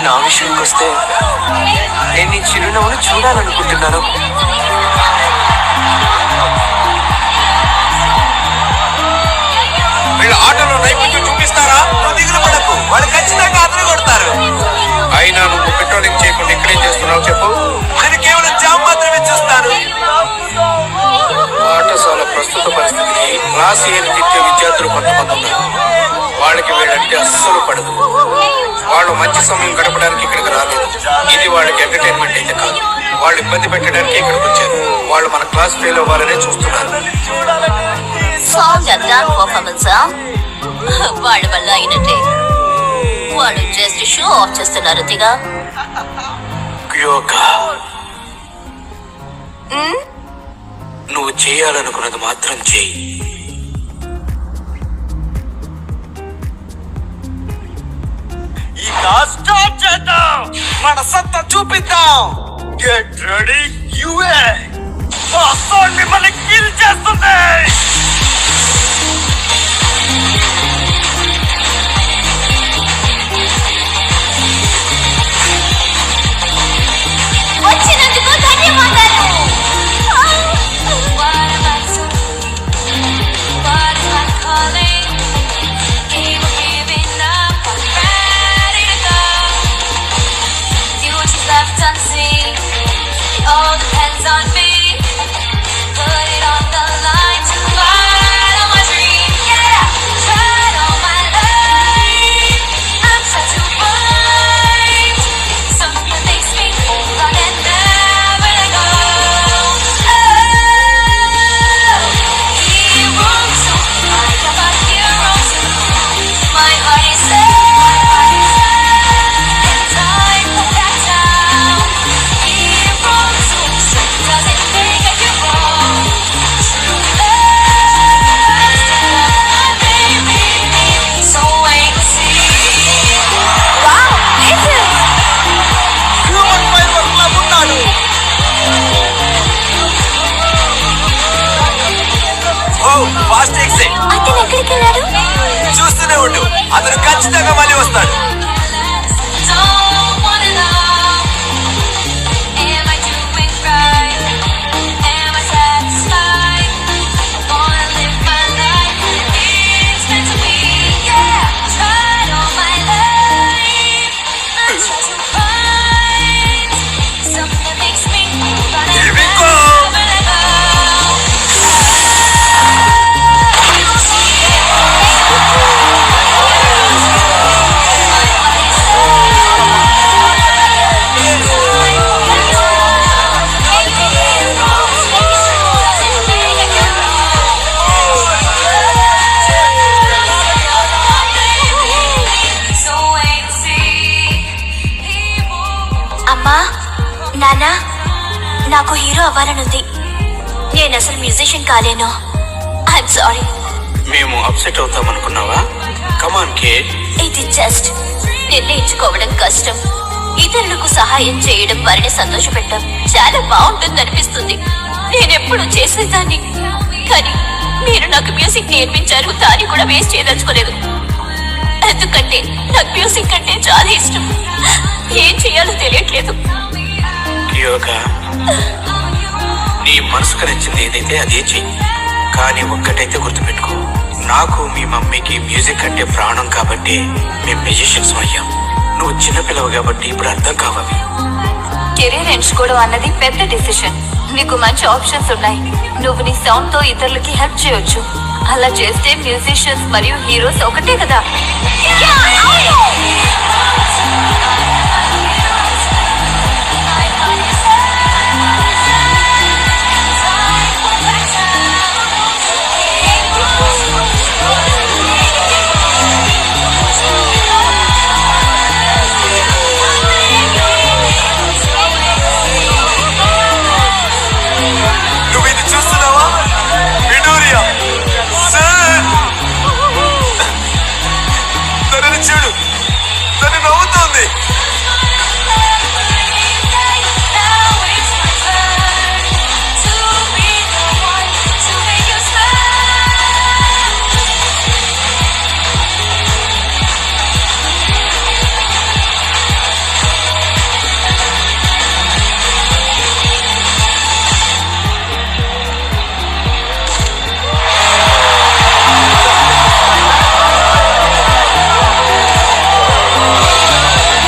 నా విషయానికి వస్తే నేను నీ చిరునవ్వును చూడాలనుకుంటున్నాను. వీళ్ళ ఆటలో నైపుణ్యం చూపిస్తారా? దిగులు పడకు, వాళ్ళు ఖచ్చితంగా అతను కొడతారు. అయినా నువ్వు పెట్రోలింగ్ చేయకుండా ఇక్కడేం చేస్తున్నావు చెప్పు. నేను కేవలం జాబ్ మాత్రమే చూస్తాను. పాఠశాల ప్రస్తుత పరిస్థితికి క్లాస్ ఏని తిట్టే విద్యార్థులు కొంతమంది ఉన్నారు. వాళ్ళకి వీళ్ళంటే అస్సలు పడదు. వాళ్ళు మంచి సమయం గడపడానికి ఇక్కడికి రాలేదు. ఇది వాళ్ళకి ఎంటర్టైన్మెంట్ అయితే కాదు. వాళ్ళు ఇబ్బంది పెట్టడానికి ఇక్కడికి వచ్చారు. వాళ్ళు మన క్లాస్ ఫెయిల్ అవ్వాలనే చూస్తున్నారు. వాళ్ళ వల్ల అయినట్టే. వాళ్ళు జస్ట్ షో ఆఫ్ చేస్తున్నారు. తిగా నువ్వు చేయాలనుకున్నది మాత్రం చేయి. ఈ క్లాస్ స్టార్ట్ చేద్దాం. మన సత్తా చూపిద్దాం. Get ready UA. మిమ్మల్ని కిల్ చేస్తుంది. వచ్చినందుకు ధన్యవాదాలు. All depends on me. Put it on the line to follow my dream. Yeah, tried all my life. I'm such a fight. Something makes me hold on and never let go. Oh, heroes, I am a hero too. My heart is set. చూస్తూనే ఉండు, అతను ఖచ్చితంగా మళ్ళీ వస్తాడు. నానా, నాకు hero అవ్వాలనుంది. నేను అసలు మ్యూజిషియన్ కాలేను. I'm sorry. మేము అప్సెట్ అవుతాం అనుకున్నావా? కమాన్ కిడ్. ఇది జస్ట్ నిర్ణయించుకోవడం కష్టం. ఇతరులకు సహాయం చేయడం, వారిని సంతోషపెట్టడం చాలా బాగుంటుంది అనిపిస్తుంది. నేనెప్పుడు చేసేదాన్ని, కానీ మీరు నాకు మ్యూజిక్ నేర్పించారు. దాన్ని కూడా వేస్ట్ చేయదలుచుకోలేదు. ఎందుకంటే నాకు మ్యూజిక్ అంటే చాలా ఇష్టం. ఏం చేయాలో తెలియట్లేదు. నీ మనసుకు నచ్చింది ఏదైతే అదే చెయ్యి. కానీ ఒక్కటైతే గుర్తుపెట్టుకో, నాకు మీ మమ్మీకి మ్యూజిక్ అంటే ప్రాణం కాబట్టి మేము మ్యూజిషియన్స్ అయ్యాం. నువ్వు చిన్నపిల్లవు కాబట్టి ఇప్పుడు అర్థం కావాలి. కెరీర్ ఎంచుకోవడం అన్నది పెద్ద డిసిషన్. నీకు మంచి ఆప్షన్స్ ఉన్నాయి. నువ్వు నీ సౌండ్ తో ఇతరులకి హెల్ప్ చేయొచ్చు. అలా చేస్తే మ్యూజిషియన్స్ మరియు హీరోస్ ఒకటే కదా.